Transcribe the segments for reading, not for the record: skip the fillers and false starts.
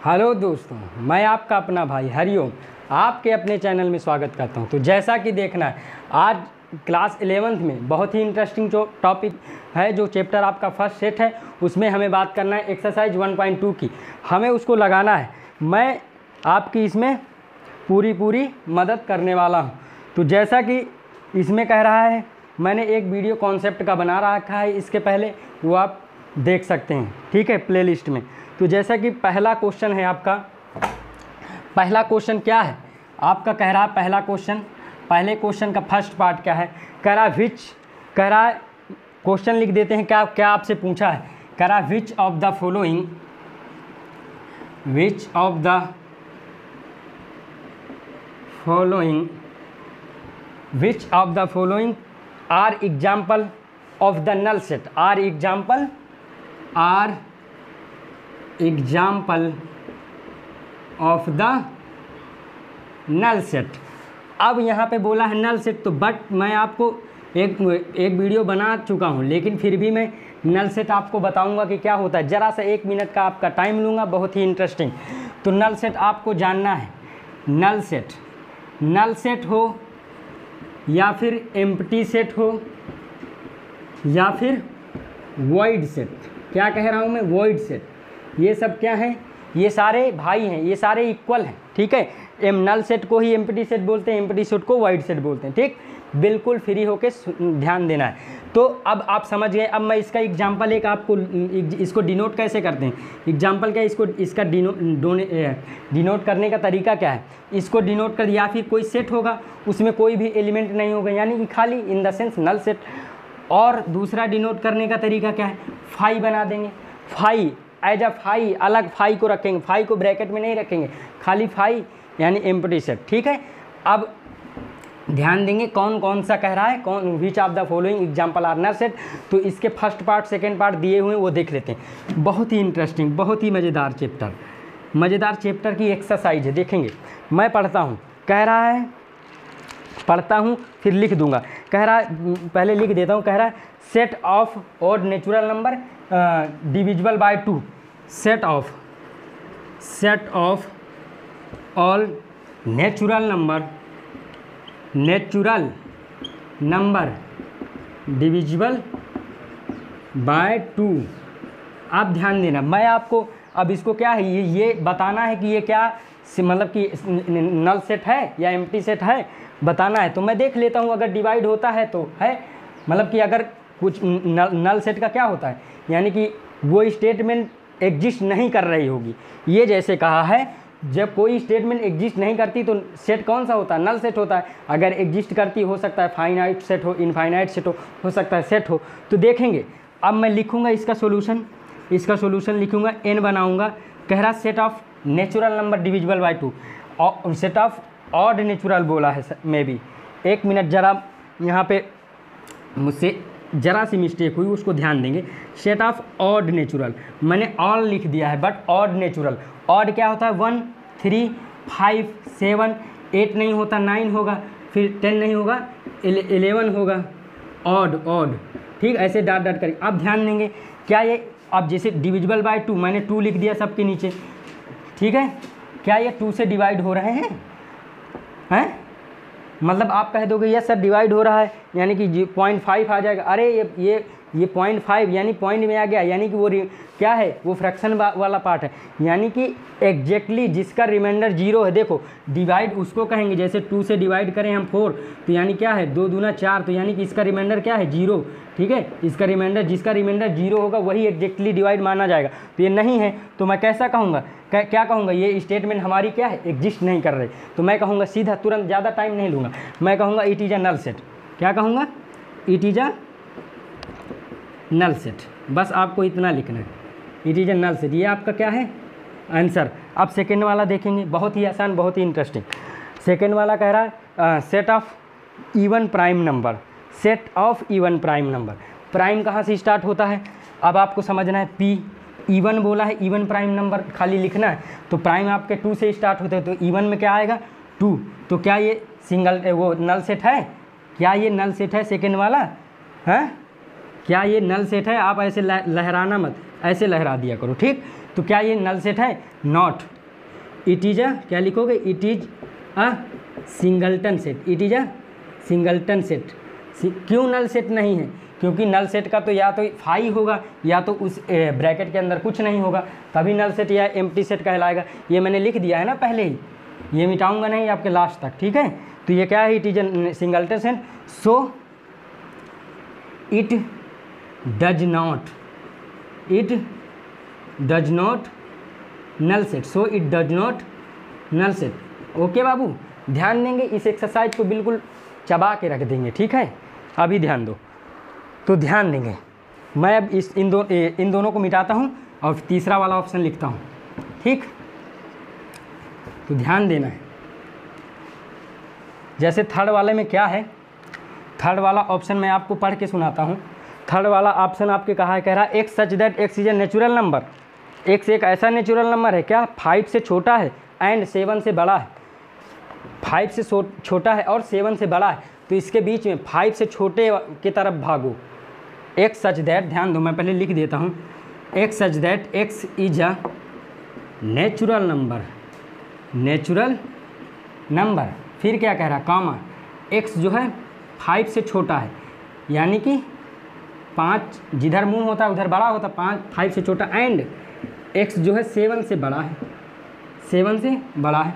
Hello दोस्तों, मैं आपका अपना भाई हरिओम आपके अपने चैनल में स्वागत करता हूं। तो जैसा कि देखना है, आज क्लास 11th में बहुत ही इंटरेस्टिंग जो टॉपिक है, जो चैप्टर आपका फर्स्ट सेट है, उसमें हमें बात करना है एक्सरसाइज 1.2 की। हमें उसको लगाना है। मैं आपकी इसमें पूरी मदद करने वाला हूं। तो जैसा कि इसमें कह रहा है, मैंने एक वीडियो कॉन्सेप्ट का बना रखा है इसके पहले, वो आप देख सकते हैं, ठीक है, प्लेलिस्ट में। तो जैसा कि पहला क्वेश्चन है आपका, पहला क्वेश्चन क्या है आपका, कह रहा है पहला क्वेश्चन, पहले क्वेश्चन का फर्स्ट पार्ट क्या है, कह रहा कह रहा है, क्वेश्चन लिख देते हैं, क्या क्या आपसे पूछा है। कह रहा which of the following are example of the null set, are example of the null set. अब यहाँ पे बोला है नल सेट, तो बट मैं आपको एक वीडियो बना चुका हूँ, लेकिन फिर भी मैं नल सेट आपको बताऊँगा कि क्या होता है। ज़रा सा 1 मिनट का आपका टाइम लूँगा, बहुत ही इंटरेस्टिंग। तो नल सेट आपको जानना है। नल सेट हो या फिर एम्प्टी सेट हो या फिर वॉइड सेट। क्या कह रहा हूँ मैं, वॉइड सेट। ये सब क्या है, ये सारे भाई हैं, ये सारे इक्वल हैं, ठीक है। नल सेट को ही एम्प्टी सेट बोलते हैं, एम्प्टी सेट को वॉइड सेट बोलते हैं, ठीक। बिल्कुल फ्री होके ध्यान देना है। तो अब आप समझ गए। अब मैं इसका एग्जांपल एक आपको, इसको डिनोट कैसे करते हैं, एग्जांपल क्या है, इसका डिनोट करने का तरीका क्या है। इसको डिनोट कर, या फिर कोई सेट होगा, उसमें कोई भी एलिमेंट नहीं होगा, यानी कि खाली in the sense null set. और दूसरा डिनोट करने का तरीका क्या है, फाई बना देंगे। फाई एज अ फाई, अलग फाई को रखेंगे, फाई को ब्रैकेट में नहीं रखेंगे, खाली फाई यानी एम्प्टी सेट, ठीक है। अब ध्यान देंगे कौन कौन सा कह रहा है, कौन which of the following example are null set. तो इसके फर्स्ट पार्ट सेकेंड पार्ट दिए हुए हैं, वो देख लेते हैं। बहुत ही इंटरेस्टिंग, बहुत ही मज़ेदार चैप्टर की एक्सरसाइज है, देखेंगे। मैं पढ़ता हूँ, कह रहा है, पढ़ता हूँ फिर लिख दूंगा। कह रहा है, पहले लिख देता हूँ। कह रहा है set of odd natural number divisible by 2, set of all natural number divisible by 2। आप ध्यान देना, मैं आपको अब इसको क्या है, ये बताना है कि ये क्या मतलब कि नल सेट है या एम्प्टी सेट है, बताना है। तो मैं देख लेता हूँ, अगर डिवाइड होता है तो है, मतलब कि अगर कुछ नल सेट का क्या होता है, यानी कि वो स्टेटमेंट एग्जिस्ट नहीं कर रही होगी। ये जैसे कहा है, जब कोई स्टेटमेंट एग्जिस्ट नहीं करती तो सेट कौन सा होता है, नल सेट होता है। अगर एग्जिस्ट करती, हो सकता है फाइनाइट सेट हो, इनफाइनाइट सेट हो सकता है सेट हो। तो देखेंगे, अब मैं लिखूँगा इसका सोल्यूशन लिखूँगा, n बनाऊँगा। कह रहा set of natural number divisible by 2, और सेट ऑफ ऑड नेचुरल बोला है मे बी। 1 मिनट, ज़रा यहाँ पे मुझसे ज़रा सी मिस्टेक हुई, उसको ध्यान देंगे। सेट ऑफ ऑड नेचुरल, मैंने ऑल लिख दिया है, बट ऑड नेचुरल। ऑड क्या होता है, 1 3 5 7 8 नहीं होता, 9 होगा, फिर 10 नहीं होगा, 11 होगा। ऑड, ठीक, ऐसे डाट करके आप ध्यान देंगे। क्या ये, अब जैसे डिविजिबल बाय 2, मैंने 2 लिख दिया सबके नीचे, ठीक है। क्या ये 2 से डिवाइड हो रहे हैं? मतलब आप कह दोगे यस सर डिवाइड हो रहा है, यानी कि 0.5 आ जाएगा। अरे ये 0.5 यानी पॉइंट में आ गया, यानी कि वो क्या है, वो फ्रैक्शन वाला पार्ट है, यानी कि एग्जैक्टली जिसका रिमाइंडर 0 है। देखो, डिवाइड उसको कहेंगे, जैसे 2 से डिवाइड करें हम 4, तो यानी क्या है, 2 दूना 4, तो यानी कि इसका रिमाइंडर क्या है, 0, ठीक है। इसका रिमाइंडर, जिसका रिमाइंडर 0 होगा वही एग्जैक्टली डिवाइड माना जाएगा। तो ये नहीं है, तो मैं कैसा कहूँगा, क्या कहूँगा, ये स्टेटमेंट हमारी क्या है, एग्जिस्ट नहीं कर रही। तो मैं कहूँगा सीधा, तुरंत, ज़्यादा टाइम नहीं लूँगा, मैं कहूँगा it is a null set. क्या कहूँगा, it is a null set. बस आपको इतना लिखना है, it is a null set. ये आपका क्या है, आंसर। अब सेकेंड वाला देखेंगे, बहुत ही आसान, बहुत ही इंटरेस्टिंग। सेकेंड वाला कह रहा है set of even prime number, prime कहाँ से स्टार्ट होता है, अब आपको समझना है। पी इवन बोला है, इवन प्राइम नंबर खाली लिखना है, तो प्राइम आपके 2 से स्टार्ट होते हैं, तो इवन में क्या आएगा, 2। तो क्या ये सिंगल वो नल सेट है, क्या ये नल सेट है सेकेंड वाला, है क्या ये नल सेट है। आप ऐसे लहराना मत, ऐसे लहरा दिया करो, ठीक। तो तो क्या ये नल सेट है? नॉट। इट इज़ अ, क्या लिखोगे? It is a singleton set. It is a singleton set. क्यों नल सेट नहीं है? क्योंकि नल सेट का तो या तो फाई होगा या तो उस ब्रैकेट के अंदर कुछ नहीं होगा, तभी नल सेट या एम्प्टी सेट कहलाएगा। ये मैंने लिख दिया है ना पहले ही, ये मिटाऊंगा नहीं आपके लास्ट तक, ठीक है। तो ये क्या है? It is a singleton set, so it does not null set, so it does not null set. Okay बाबू, ध्यान देंगे, इस एक्सरसाइज को बिल्कुल चबा के रख देंगे, ठीक है। अभी ध्यान दो, तो ध्यान देंगे। मैं अब इन दोनों को मिटाता हूँ और तीसरा वाला ऑप्शन लिखता हूँ, ठीक। तो ध्यान देना है। जैसे थर्ड वाले में क्या है, थर्ड वाला ऑप्शन मैं आपको पढ़ के सुनाता हूँ। थर्ड वाला ऑप्शन आपके कहा है, कह रहा है x such that x is a natural number. X एक ऐसा नेचुरल नंबर है क्या 5 से छोटा है एंड 7 से बड़ा है। 5 से छोटा है और 7 से बड़ा है, तो इसके बीच में 5 से छोटे की तरफ भागो। एक्स सच दैट, ध्यान दो मैं पहले लिख देता हूँ, x such that x is a natural number. फिर क्या कह रहा है, कॉमा, एक्स जो है 5 से छोटा है, यानी कि 5 जिधर मुंह होता है उधर बड़ा होता है, 5 से छोटा, एंड एक्स जो है 7 से बड़ा है, 7 से बड़ा है।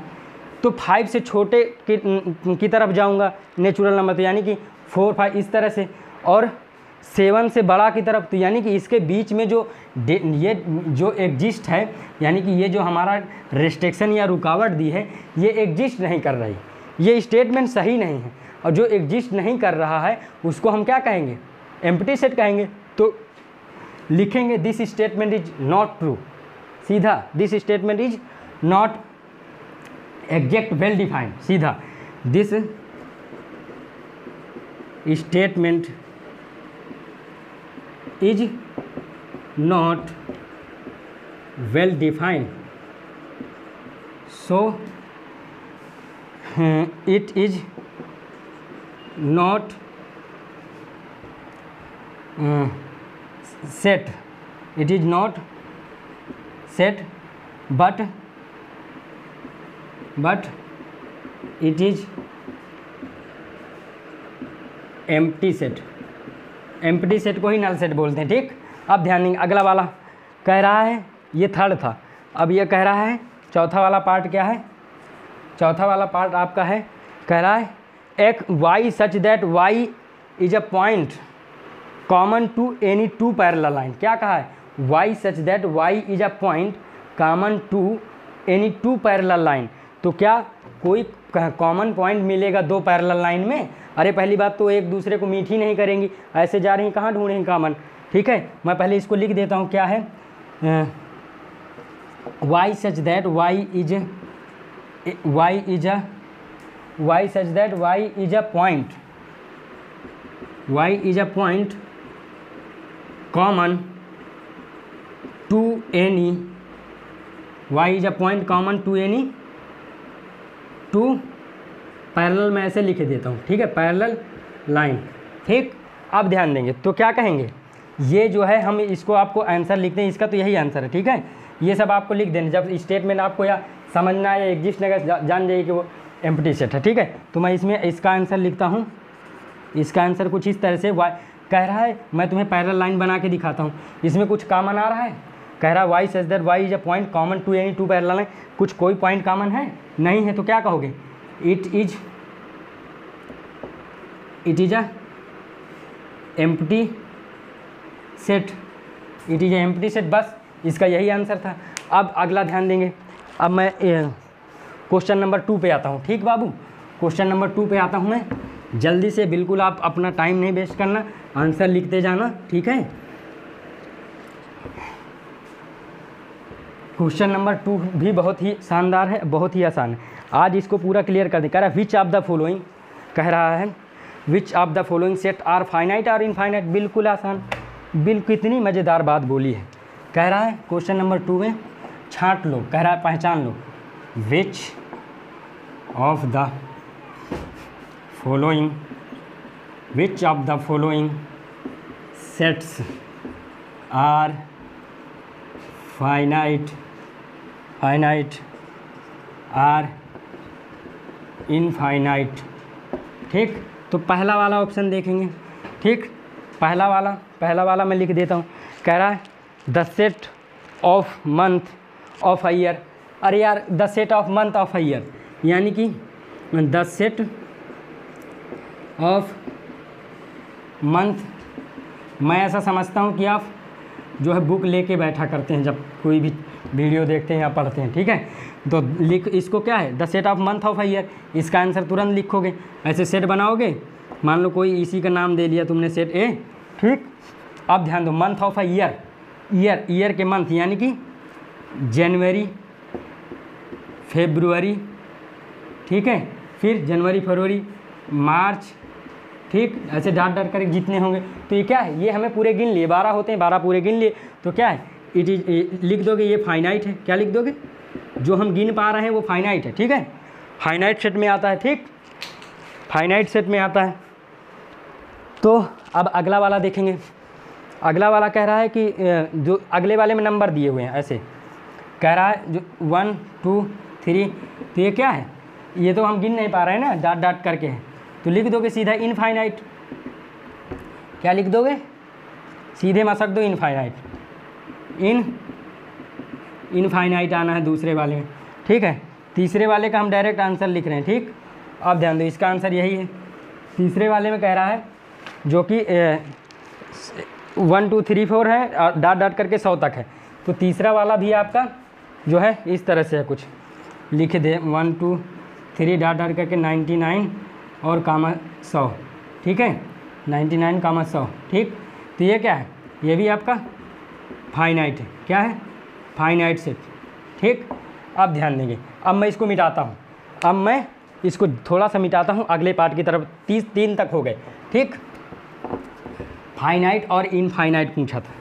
तो 5 से छोटे की तरफ जाऊंगा नेचुरल नंबर, तो यानी कि 4, 5 इस तरह से, और 7 से बड़ा की तरफ, तो यानी कि इसके बीच में ये जो एग्जिस्ट है, यानी कि ये जो हमारा रेस्ट्रिक्शन या रुकावट दी है, ये एग्जिस्ट नहीं कर रही, ये स्टेटमेंट सही नहीं है। और जो एग्जिस्ट नहीं कर रहा है उसको हम क्या कहेंगे? एम्प्टी सेट कहेंगे। तो लिखेंगे this statement is not true, सीधा this statement is not exact well defined, सीधा this statement is not well defined, so it is not set, it is not set, but it is empty set। Empty set को ही null set बोलते हैं, ठीक। अब ध्यान देंगे, अगला वाला कह रहा है, ये थर्ड था, अब ये कह रहा है चौथा वाला पार्ट क्या है? चौथा वाला पार्ट आपका है, कह रहा है एक Y such that Y is a point common to any 2 parallel line. क्या कहा है? Y such that Y is a point common to any 2 parallel line. तो क्या कोई कॉमन पॉइंट मिलेगा 2 पैरेलल लाइन में? अरे पहली बात तो एक दूसरे को मीट ही नहीं करेंगी, ऐसे जा रही कहाँ ढूंढेंगे कॉमन, ठीक है। मैं पहले इसको लिख देता हूँ, क्या है? Y such that Y is a point, y is a point common to any, y is a point common to any 2 parallel, मैं ऐसे लिख देता हूँ, ठीक है, पैरेलल लाइन, ठीक। अब ध्यान देंगे, तो क्या कहेंगे? ये जो है हम इसको आपको आंसर लिखते हैं, इसका तो यही आंसर है, ठीक है। ये सब आपको लिख देना, जब स्टेटमेंट आपको या समझना है या एग्जिस्ट नहीं जान जाइए कि वो एम्प्टी सेट है, ठीक है। तो मैं इसमें इसका आंसर लिखता हूँ, इसका आंसर कुछ इस तरह से, वाई कह रहा है, मैं तुम्हें पैरेलल लाइन बना के दिखाता हूँ, इसमें कुछ कॉमन आ रहा है, कह रहा है Y such that Y is a point common to any 2 parallel line. कुछ कोई पॉइंट कॉमन है नहीं है, तो क्या कहोगे? It is a empty set, it is a empty set, बस इसका यही आंसर था। अब अगला ध्यान देंगे, अब मैं क्वेश्चन नंबर 2 पे आता हूँ, ठीक बाबू। क्वेश्चन नंबर 2 पे आता हूँ मैं, जल्दी से, बिल्कुल आप अपना टाइम नहीं वेस्ट करना, आंसर लिखते जाना, ठीक है। क्वेश्चन नंबर 2 भी बहुत ही शानदार है, बहुत ही आसान है, आज इसको पूरा क्लियर कर दें। कह रहा है विच ऑफ द फॉलोइंग, कह रहा है which of the following set are finite और इनफाइनाइट। बिल्कुल आसान, बिल्कुल कितनी मज़ेदार बात बोली है। कह रहा है क्वेश्चन नंबर 2 में छांट लो, कह रहा है पहचान लो, which of the following sets are finite or infinite. ठीक, तो पहला वाला ऑप्शन देखेंगे। ठीक, पहला वाला मैं लिख देता हूँ। कह रहा है the set of month of a year. अरे यार, the set of month of a year, यानी कि द सेट ऑफ मंथ, मैं ऐसा समझता हूँ कि आप जो है बुक लेके बैठा करते हैं जब कोई भी वीडियो देखते हैं या पढ़ते हैं। ठीक है, तो लिख इसको क्या है, the set of month of a year, इसका आंसर तुरंत लिखोगे। ऐसे सेट बनाओगे, मान लो कोई इसी का नाम दे लिया तुमने, सेट ए। ठीक, अब ध्यान दो, month of a year, year के मंथ, यानी कि जनवरी, फेब्रुअरी, ठीक है, फिर जनवरी, फरवरी, मार्च, ठीक, ऐसे डाट करके जितने होंगे। तो ये क्या है, ये हमें पूरे गिन लिए, 12 होते हैं, 12 पूरे गिन लिए। तो क्या है, इट इज, लिख दोगे ये फाइनाइट है। क्या लिख दोगे, जो हम गिन पा रहे हैं वो फाइनाइट है। ठीक है, फाइनाइट सेट में आता है। ठीक, फाइनाइट सेट में आता है। तो अब अगला वाला देखेंगे। अगला वाला कह रहा है कि जो अगले वाले में नंबर दिए हुए हैं, ऐसे कह रहा है जो 1 2 3, तो ये क्या है, ये तो हम गिन नहीं पा रहे हैं ना, डाट डाट करके है। तो लिख दोगे सीधा इनफाइनाइट। क्या लिख दोगे, सीधे मसक दो इनफाइनाइट। इनफाइनाइट आना है दूसरे वाले में। ठीक है, तीसरे वाले का हम डायरेक्ट आंसर लिख रहे हैं। ठीक, अब ध्यान दो, इसका आंसर यही है। तीसरे वाले में कह रहा है जो कि 1 2 3 4 है, डाट डाट करके 100 तक है। तो तीसरा वाला भी आपका जो है इस तरह से है, कुछ लिख दे 1 2 3 डाट डाट करके 99 और कामा 100। ठीक है, 99 कामा 100। ठीक, तो ये क्या है, ये भी आपका फाइनाइट है। क्या है, फाइनाइट सेट। ठीक, अब ध्यान देंगे, अब मैं इसको मिटाता हूँ, अब मैं इसको थोड़ा सा मिटाता हूँ अगले पार्ट की तरफ। 3 तक हो गए। ठीक, फाइनाइट और इनफाइनाइट पूछा था।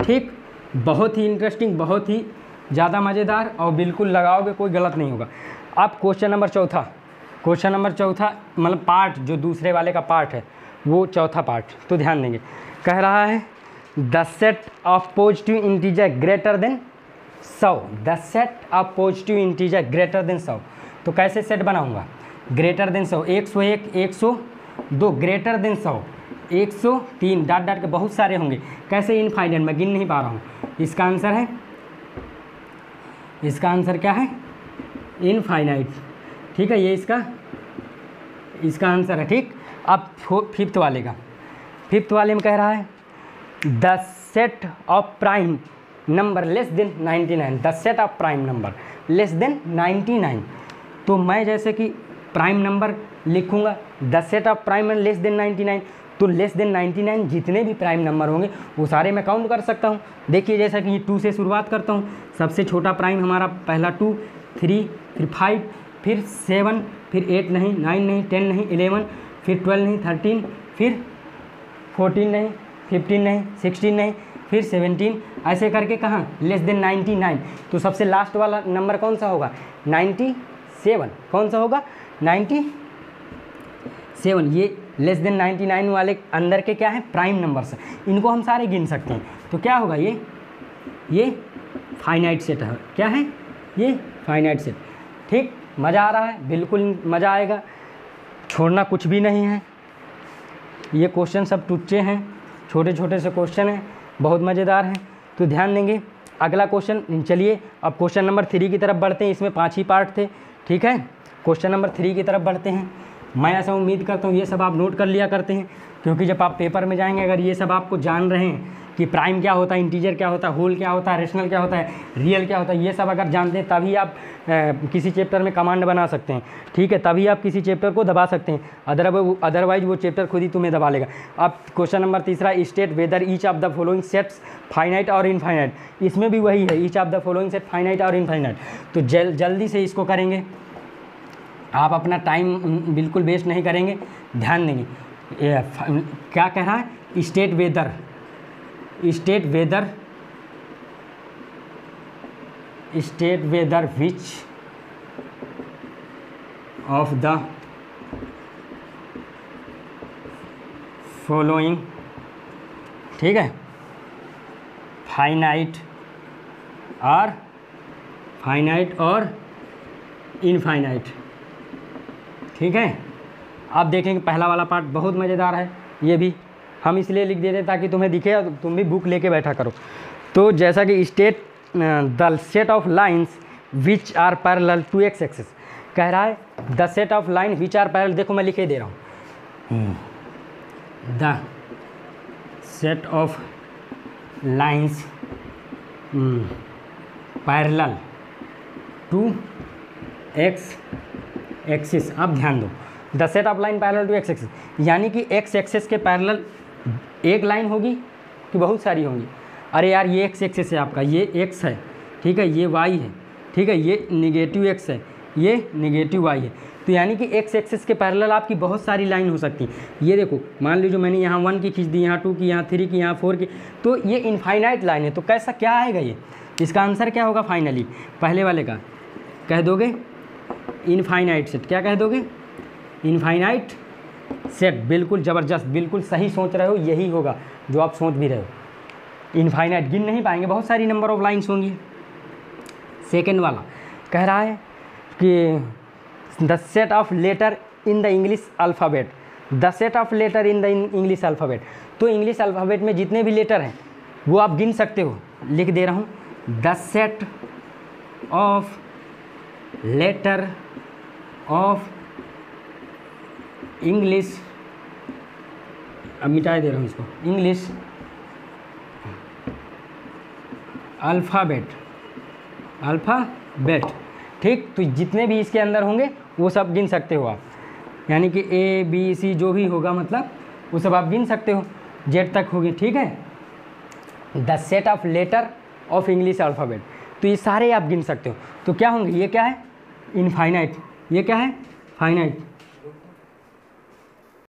ठीक, बहुत ही इंटरेस्टिंग, बहुत ही ज़्यादा मज़ेदार, और बिल्कुल लगाओगे कोई गलत नहीं होगा। अब क्वेश्चन नंबर चौथा, मतलब पार्ट जो दूसरे वाले का पार्ट है, वो चौथा पार्ट। तो ध्यान देंगे, कह रहा है the set of positive integer greater than 100। The set of positive integer greater than 100। तो कैसे सेट बनाऊंगा, greater than 100, 101, 102, greater than 100, 103, dot dot के बहुत सारे होंगे। कैसे, इनफाइनाइट, मैं गिन नहीं पा रहा हूँ। इसका आंसर क्या है, इनफाइनाइट। ठीक है, ये इसका आंसर है। ठीक, अब फिफ्थ वाले में कह रहा है the set of prime number less than 99। The set of prime number less than 99। तो मैं जैसे कि प्राइम नंबर लिखूंगा, the set of prime less than 99, तो लेस देन 99 जितने भी प्राइम नंबर होंगे वो सारे मैं काउंट कर सकता हूँ। देखिए, जैसा कि 2 से शुरुआत करता हूँ, सबसे छोटा प्राइम हमारा पहला 2, 3, फिर 5, फिर 7, फिर 8 नहीं, 9 नहीं, 10 नहीं, 11, फिर 12 नहीं, 13, फिर 14 नहीं, 15 नहीं, 16 नहीं, फिर 17, ऐसे करके कहाँ, लेस देन 99। तो सबसे लास्ट वाला नंबर कौन सा होगा, 97। कौन सा होगा, 97। ये लेस देन 99 वाले अंदर के क्या है, प्राइम नंबर्स, इनको हम सारे गिन सकते हैं। तो क्या होगा, ये फाइनाइट सेट है। क्या है, ये फाइनाइट सेट। ठीक, मज़ा आ रहा है, बिल्कुल मज़ा आएगा, छोड़ना कुछ भी नहीं है। ये क्वेश्चन सब टुच्चे हैं, छोटे छोटे से क्वेश्चन हैं, बहुत मज़ेदार हैं। तो ध्यान देंगे, अगला क्वेश्चन, चलिए अब क्वेश्चन नंबर 3 की तरफ बढ़ते हैं। इसमें 5 ही पार्ट थे। ठीक है, क्वेश्चन नंबर 3 की तरफ बढ़ते हैं। मैं ऐसा उम्मीद करता हूँ ये सब आप नोट कर लिया करते हैं, क्योंकि जब आप पेपर में जाएंगे, अगर ये सब आपको जान रहे हैं कि प्राइम क्या होता है, इंटीजर क्या होता है, होल क्या होता है, रेशनल क्या होता है, रियल क्या होता है, ये सब अगर जानते हैं तभी आप किसी चैप्टर में कमांड बना सकते हैं। ठीक है, तभी आप किसी चैप्टर को दबा सकते हैं, अदरवाइज वो चैप्टर खुद ही तुम्हें दबा लेगा। अब question number 3, state whether each of the following sets finite और इनफाइनाइट। इसमें भी वही है, each of the following set finite और इनफाइनाइट। तो जल्दी से इसको करेंगे, आप अपना टाइम बिल्कुल वेस्ट नहीं करेंगे, ध्यान देंगे। क्या कह रहा है, state whether which of the following, ठीक है, फाइनाइट आर फाइनाइट और इनफाइनाइट। ठीक है, आप देखेंगे पहला वाला पार्ट बहुत मज़ेदार है, ये भी हम इसलिए लिख देते ताकि तुम्हें दिखे और तुम भी बुक लेके बैठा करो। तो जैसा कि state the set of lines which are parallel to X axis, कह रहा है the set of line which are parallel, देखो मैं लिखे दे रहा हूँ, the set of lines parallel to X axis. अब ध्यान दो, the set of line parallel to X axis, यानी कि एक्स एक्सिस के पैरेलल एक लाइन होगी कि बहुत सारी होंगी। अरे यार ये एक्स एक्सिस है आपका, ये एक्स है, ठीक है, ये वाई है, ठीक है, ये निगेटिव एक्स है, ये निगेटिव वाई है। तो यानी कि एक्स एक्सिस के पैरेलल आपकी बहुत सारी लाइन हो सकती है। ये देखो मान लीजिए मैंने यहाँ 1 की खींच दी, यहाँ 2 की, यहाँ 3 की, यहाँ 4 की, तो ये इनफाइनाइट लाइन है। तो कैसा क्या आएगा ये, इसका आंसर क्या होगा फाइनली, पहले वाले का कह दोगे इनफाइनाइट सेट। क्या कह दोगे, इनफाइनाइट सेट। बिल्कुल ज़बरदस्त, बिल्कुल सही सोच रहे हो, यही होगा जो आप सोच भी रहे हो। इनफाइनाइट गिन नहीं पाएंगे, बहुत सारी नंबर ऑफ लाइन्स होंगी। सेकेंड वाला कह रहा है कि the set of letter in the English alphabet, the set of letter in the English alphabet. तो इंग्लिश अल्फ़ाबेट में जितने भी लेटर हैं वो आप गिन सकते हो, लिख दे रहा हूँ, the set of letter of English, अब मिटा दे रहा हूँ इसको, इंग्लिश अल्फ़ाबेट, अल्फ़ाबेट। ठीक, तो जितने भी इसके अंदर होंगे वो सब गिन सकते हो आप, यानी कि ए बी सी जो भी होगा मतलब वो सब आप गिन सकते हो, जेड तक होगी। ठीक है, the set of letter of English alphabet, तो ये सारे आप गिन सकते हो। तो क्या होंगे, ये क्या है इनफाइनाइट, ये क्या है फाइनाइट।